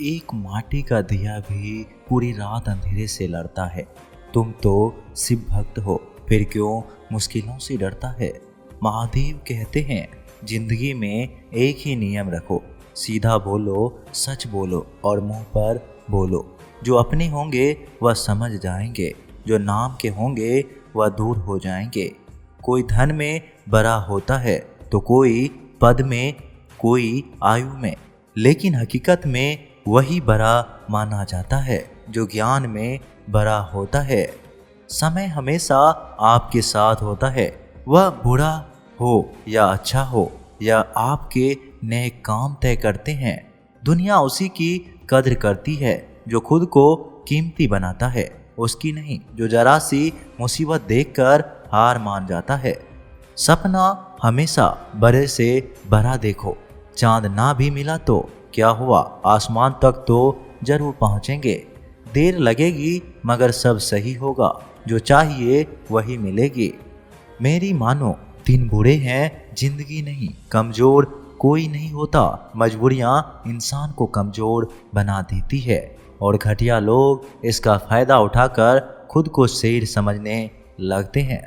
एक माटी का दिया भी पूरी रात अंधेरे से लड़ता है। तुम तो शिव भक्त हो, फिर क्यों मुश्किलों से डरता है। महादेव कहते हैं जिंदगी में एक ही नियम रखो, सीधा बोलो, सच बोलो और मुंह पर बोलो। जो अपने होंगे वह समझ जाएंगे, जो नाम के होंगे वह दूर हो जाएंगे। कोई धन में बड़ा होता है तो कोई पद में, कोई आयु में, लेकिन हकीकत में वही बड़ा माना जाता है जो ज्ञान में बड़ा होता है। समय हमेशा आपके साथ होता है, वह बुरा हो या अच्छा हो या आपके नए काम तय करते हैं। दुनिया उसी की कद्र करती है जो खुद को कीमती बनाता है, उसकी नहीं जो जरा सी मुसीबत देखकर हार मान जाता है। सपना हमेशा बड़े से बड़ा देखो, चांद ना भी मिला तो क्या हुआ, आसमान तक तो जरूर पहुंचेंगे। देर लगेगी मगर सब सही होगा, जो चाहिए वही मिलेगी। मेरी मानो दिन बुरे हैं, जिंदगी नहीं। कमजोर कोई नहीं होता, मजबूरियां इंसान को कमजोर बना देती है और घटिया लोग इसका फायदा उठाकर खुद को शेर समझने लगते हैं।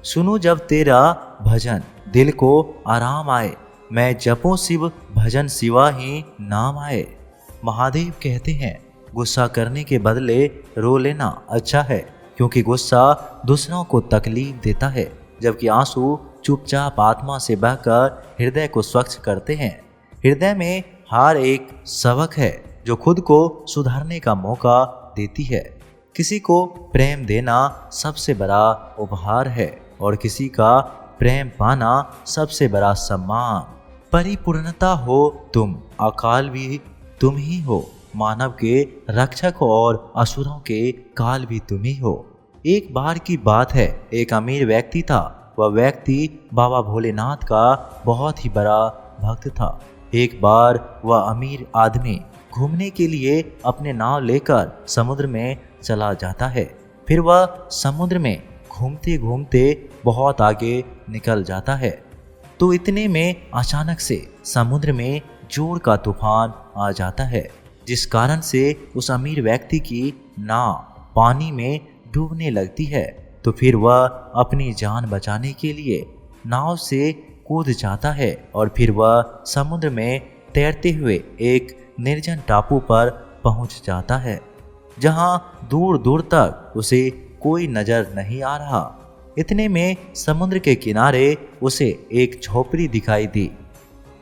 सुनो जब तेरा भजन, दिल को आराम आए, मैं जपो शिव भजन सिवा ही नाम आए। महादेव कहते हैं गुस्सा करने के बदले रो लेना अच्छा है, क्योंकि गुस्सा दूसरों को तकलीफ देता है, जबकि आंसू चुपचाप आत्मा से बहकर हृदय को स्वच्छ करते हैं। हृदय में हार एक सबक है जो खुद को सुधारने का मौका देती है। किसी को प्रेम देना सबसे बड़ा उपहार है और किसी का प्रेम पाना सबसे बड़ा सम्मान। परिपूर्णता हो तुम, अकाल भी तुम ही हो, मानव के रक्षक और असुरों के काल भी तुम ही हो। एक बार की बात है, एक अमीर व्यक्ति था। वह व्यक्ति बाबा भोलेनाथ का बहुत ही बड़ा भक्त था। एक बार वह अमीर आदमी घूमने के लिए अपने नाव लेकर समुद्र में चला जाता है। फिर वह समुद्र में घूमते घूमते बहुत आगे निकल जाता है, तो इतने में अचानक से समुद्र में जोर का तूफान आ जाता है, जिस कारण से उस अमीर व्यक्ति की नाव पानी में डूबने लगती है। तो फिर वह अपनी जान बचाने के लिए नाव से कूद जाता है और फिर वह समुद्र में तैरते हुए एक निर्जन टापू पर पहुंच जाता है, जहां दूर दूर तक उसे कोई नजर नहीं आ रहा। इतने में समुद्र के किनारे उसे एक झोपड़ी दिखाई दी।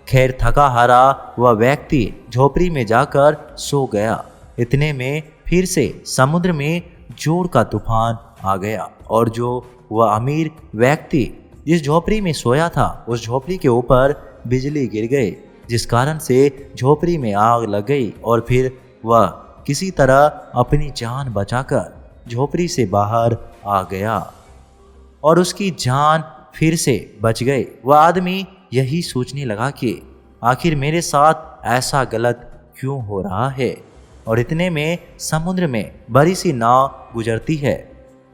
खैर थका हारा वह व्यक्ति झोपड़ी में जाकर सो गया। इतने में फिर से समुद्र में जोर का तूफान आ गया और जो वह अमीर व्यक्ति जिस झोपड़ी में सोया था, उस झोपड़ी के ऊपर बिजली गिर गई, जिस कारण से झोपड़ी में आग लग गई और फिर वह किसी तरह अपनी जान बचाकर झोपड़ी से बाहर आ गया और उसकी जान फिर से बच गई। वह आदमी यही सोचने लगा कि आखिर मेरे साथ ऐसा गलत क्यों हो रहा है। और इतने में समुद्र में बड़ी सी नाव गुजरती है।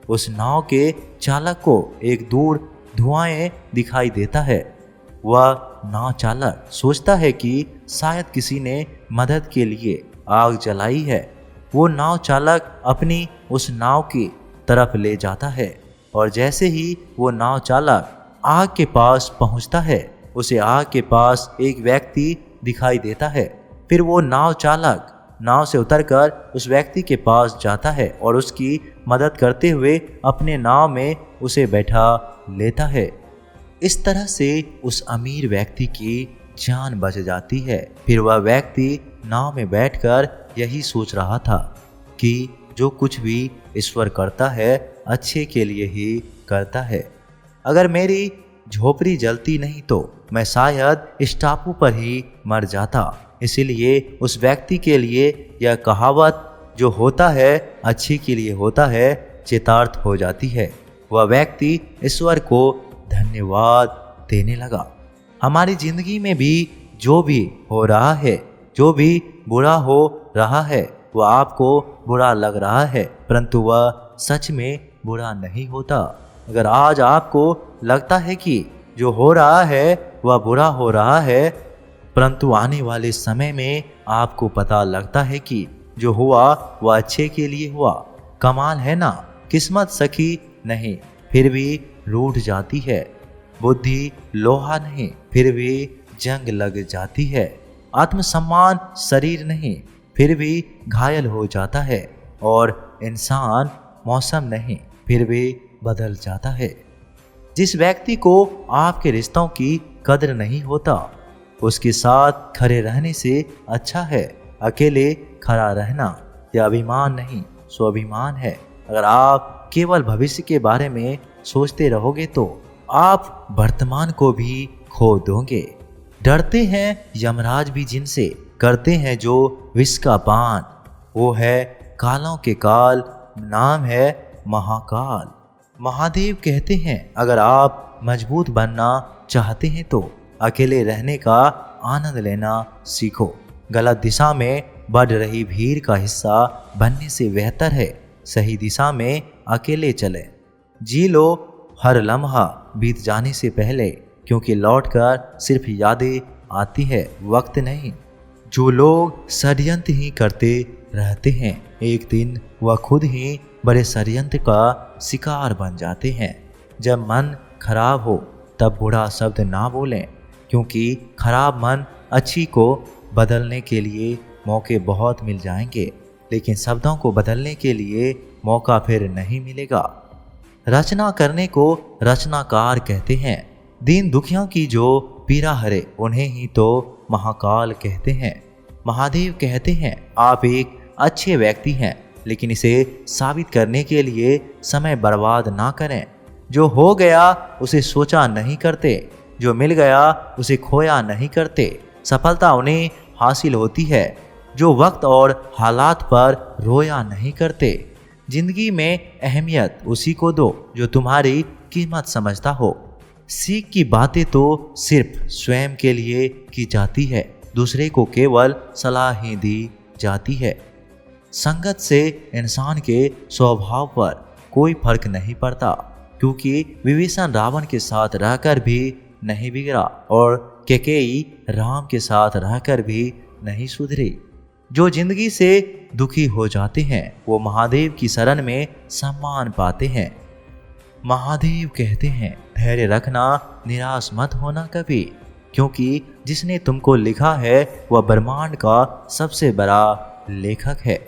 उस नाव के चालक को एक दूर धुआं दिखाई देता है। वह नाव चालक सोचता है कि शायद किसी ने मदद के लिए आग जलाई है। वो नाव चालक अपनी उस नाव की तरफ ले जाता है और जैसे ही वो नाव चालक आग के पास पहुंचता है, उसे आग के पास एक व्यक्ति दिखाई देता है। फिर वो नाव चालक नाव से उतरकर उस व्यक्ति के पास जाता है और उसकी मदद करते हुए अपने नाव में उसे बैठा लेता है। इस तरह से उस अमीर व्यक्ति की जान बच जाती है। फिर वह व्यक्ति नाव में बैठकर यही सोच रहा था कि जो कुछ भी ईश्वर करता है अच्छे के लिए ही करता है। अगर मेरी झोपड़ी जलती नहीं तो मैं शायद इस टापू पर ही मर जाता। इसीलिए उस व्यक्ति के लिए यह कहावत जो होता है अच्छे के लिए होता है चितार्थ हो जाती है। वह व्यक्ति ईश्वर को धन्यवाद देने लगा। हमारी जिंदगी में भी जो भी हो रहा है, जो भी बुरा हो रहा है, वह आपको बुरा लग रहा है, परंतु वह सच में बुरा नहीं होता। अगर आज आपको लगता है कि जो हो रहा है वह बुरा हो रहा है, परंतु आने वाले समय में आपको पता लगता है कि जो हुआ वह अच्छे के लिए हुआ। कमाल है ना, किस्मत सखी नहीं फिर भी रूठ जाती है, बुद्धि लोहा नहीं फिर भी जंग लग जाती है, आत्मसम्मान शरीर नहीं फिर भी घायल हो जाता है, और इंसान मौसम नहीं फिर भी बदल जाता है। जिस व्यक्ति को आपके रिश्तों की कदर नहीं होता, उसके साथ खड़े रहने से अच्छा है अकेले खड़ा रहना। यह अभिमान नहीं स्वाभिमान है। अगर आप केवल भविष्य के बारे में सोचते रहोगे तो आप वर्तमान को भी खो दोगे। डरते हैं यमराज भी जिनसे, करते हैं जो विष का पान, वो है कालों के काल, नाम है महाकाल। महादेव कहते हैं अगर आप मजबूत बनना चाहते हैं तो अकेले रहने का आनंद लेना सीखो। गलत दिशा में बढ़ रही भीड़ का हिस्सा बनने से बेहतर है सही दिशा में अकेले चले। जी लो हर लम्हा बीत जाने से पहले, क्योंकि लौटकर सिर्फ यादें आती है, वक्त नहीं। जो लोग षड्यंत्र ही करते रहते हैं, एक दिन वह खुद ही बड़े षड्यंत्र का शिकार बन जाते हैं। जब मन खराब हो तब बुरा शब्द ना बोलें, क्योंकि खराब मन अच्छी को बदलने के लिए मौके बहुत मिल जाएंगे, लेकिन शब्दों को बदलने के लिए मौका फिर नहीं मिलेगा। रचना करने को रचनाकार कहते हैं। दीन दुखियों की जो पीड़ा हरे उन्हें ही तो महाकाल कहते हैं। महादेव कहते हैं आप एक अच्छे व्यक्ति हैं, लेकिन इसे साबित करने के लिए समय बर्बाद ना करें। जो हो गया उसे सोचा नहीं करते, जो मिल गया उसे खोया नहीं करते। सफलता उन्हें हासिल होती है जो वक्त और हालात पर रोया नहीं करते। जिंदगी में अहमियत उसी को दो जो तुम्हारी कीमत समझता हो। सीख की बातें तो सिर्फ स्वयं के लिए की जाती है, दूसरे को केवल सलाह ही दी जाती है। संगत से इंसान के स्वभाव पर कोई फर्क नहीं पड़ता, क्योंकि विभीषण रावण के साथ रहकर भी नहीं बिगड़ा और कैकेयी राम के साथ रहकर भी नहीं सुधरी। जो जिंदगी से दुखी हो जाते हैं वो महादेव की शरण में सम्मान पाते हैं। महादेव कहते हैं धैर्य रखना, निराश मत होना कभी, क्योंकि जिसने तुमको लिखा है वह ब्रह्मांड का सबसे बड़ा लेखक है।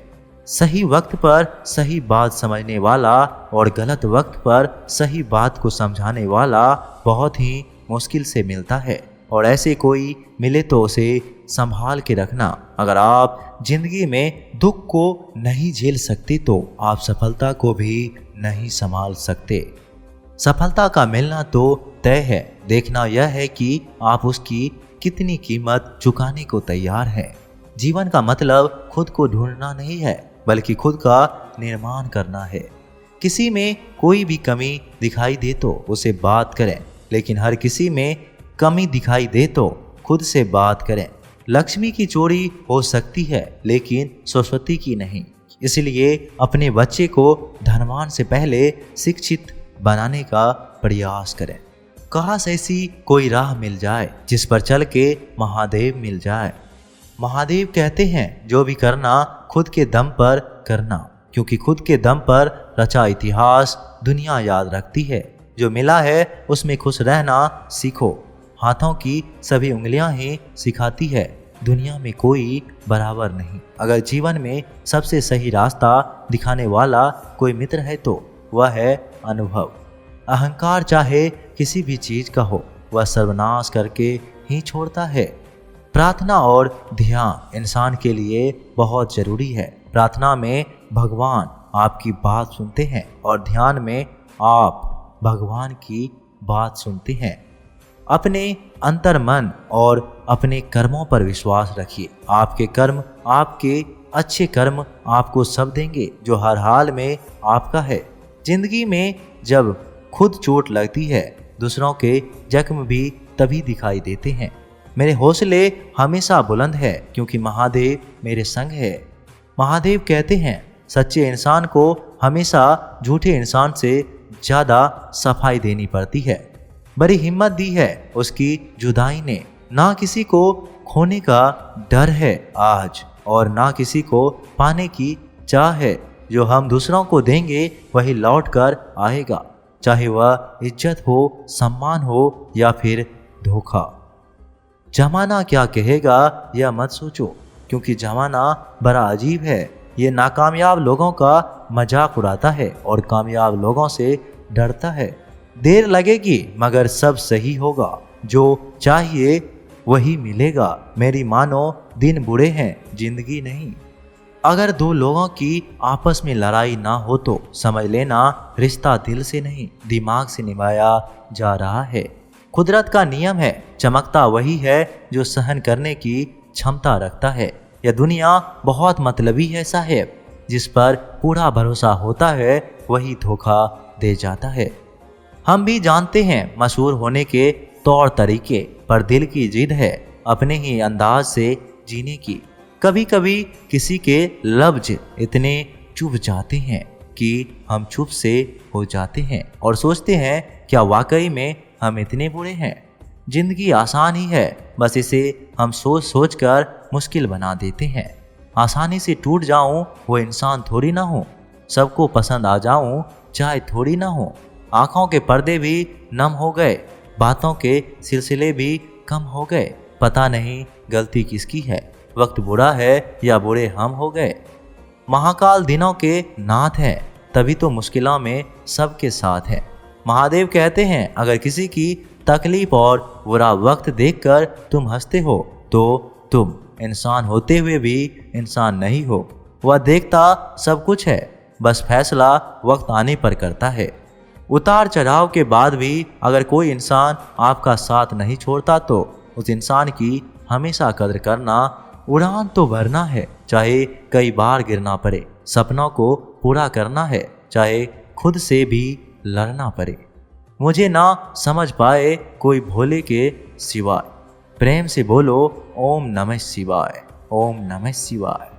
सही वक्त पर सही बात समझने वाला और गलत वक्त पर सही बात को समझाने वाला बहुत ही मुश्किल से मिलता है, और ऐसे कोई मिले तो उसे संभाल के रखना। अगर आप जिंदगी में दुख को नहीं झेल सकते तो आप सफलता को भी नहीं संभाल सकते। सफलता का मिलना तो तय है, देखना यह है कि आप उसकी कितनी कीमत चुकाने को तैयार हैं। जीवन का मतलब खुद को ढूंढना नहीं है, बल्कि खुद का निर्माण करना है। किसी में कोई भी कमी दिखाई दे तो उसे बात करें, लेकिन हर किसी में कमी दिखाई दे तो खुद से बात करें। लक्ष्मी की चोरी हो सकती है लेकिन सरस्वती की नहीं, इसलिए अपने बच्चे को धनवान से पहले शिक्षित बनाने का प्रयास करें। काश ऐसी कोई राह मिल जाए जिस पर चल के महादेव मिल जाए। महादेव कहते हैं जो भी करना खुद के दम पर करना, क्योंकि खुद के दम पर रचा इतिहास दुनिया याद रखती है। जो मिला है उसमें खुश रहना सीखो। हाथों की सभी उंगलियां ही सिखाती है, दुनिया में कोई बराबर नहीं। अगर जीवन में सबसे सही रास्ता दिखाने वाला कोई मित्र है तो वह है अनुभव। अहंकार चाहे किसी भी चीज का हो, वह सर्वनाश करके ही छोड़ता है। प्रार्थना और ध्यान इंसान के लिए बहुत जरूरी है। प्रार्थना में भगवान आपकी बात सुनते हैं और ध्यान में आप भगवान की बात सुनते हैं। अपने अंतर मन और अपने कर्मों पर विश्वास रखिए। आपके कर्म, आपके अच्छे कर्म आपको सब देंगे जो हर हाल में आपका है। जिंदगी में जब खुद चोट लगती है, दूसरों के जख्म भी तभी दिखाई देते हैं। मेरे हौसले हमेशा बुलंद है क्योंकि महादेव मेरे संग है। महादेव कहते हैं सच्चे इंसान को हमेशा झूठे इंसान से ज़्यादा सफाई देनी पड़ती है। बड़ी हिम्मत दी है उसकी जुदाई ने, ना किसी को खोने का डर है आज, और ना किसी को पाने की चाह है। जो हम दूसरों को देंगे वही लौट कर आएगा, चाहे वह इज्जत हो, सम्मान हो या फिर धोखा। जमाना क्या कहेगा यह मत सोचो, क्योंकि जमाना बड़ा अजीब है। ये नाकामयाब लोगों का मजाक उड़ाता है और कामयाब लोगों से डरता है। देर लगेगी मगर सब सही होगा, जो चाहिए वही मिलेगा। मेरी मानो दिन बुरे हैं, जिंदगी नहीं। अगर दो लोगों की आपस में लड़ाई ना हो तो समझ लेना रिश्ता दिल से नहीं, दिमाग से निभाया जा रहा है। कुदरत का नियम है, चमकता वही है जो सहन करने की क्षमता रखता है। यह दुनिया बहुत मतलबी है साहेब, जिस पर पूरा भरोसा होता है वही धोखा दे जाता है। हम भी जानते हैं मशहूर होने के तौर तरीके, पर दिल की जिद है अपने ही अंदाज से जीने की। कभी कभी किसी के लफ्ज इतने चुभ जाते हैं कि हम चुप से हो जाते हैं और सोचते हैं क्या वाकई में हम इतने बुरे हैं। जिंदगी आसान ही है, बस इसे हम सोच सोच कर मुश्किल बना देते हैं। आसानी से टूट जाऊं वो इंसान थोड़ी ना हूं, सबको पसंद आ जाऊं चाहे थोड़ी ना हो। आंखों के पर्दे भी नम हो गए, बातों के सिलसिले भी कम हो गए। पता नहीं गलती किसकी है, वक्त बुरा है या बुरे हम हो गए। महाकाल दिनों के नाथ हैं, तभी तो मुश्किलों में सबके साथ है। महादेव कहते हैं अगर किसी की तकलीफ और बुरा वक्त देखकर तुम हंसते हो तो तुम इंसान होते हुए भी इंसान नहीं हो। वह देखता सब कुछ है, बस फैसला वक्त आने पर करता है। उतार चढ़ाव के बाद भी अगर कोई इंसान आपका साथ नहीं छोड़ता तो उस इंसान की हमेशा कदर करना। उड़ान तो भरना है, चाहे कई बार गिरना पड़े। सपनों को पूरा करना है, चाहे खुद से भी लड़ना पड़े। मुझे ना समझ पाए कोई भोले के सिवाय, प्रेम से बोलो ओम नमः शिवाय, ओम नमः शिवाय।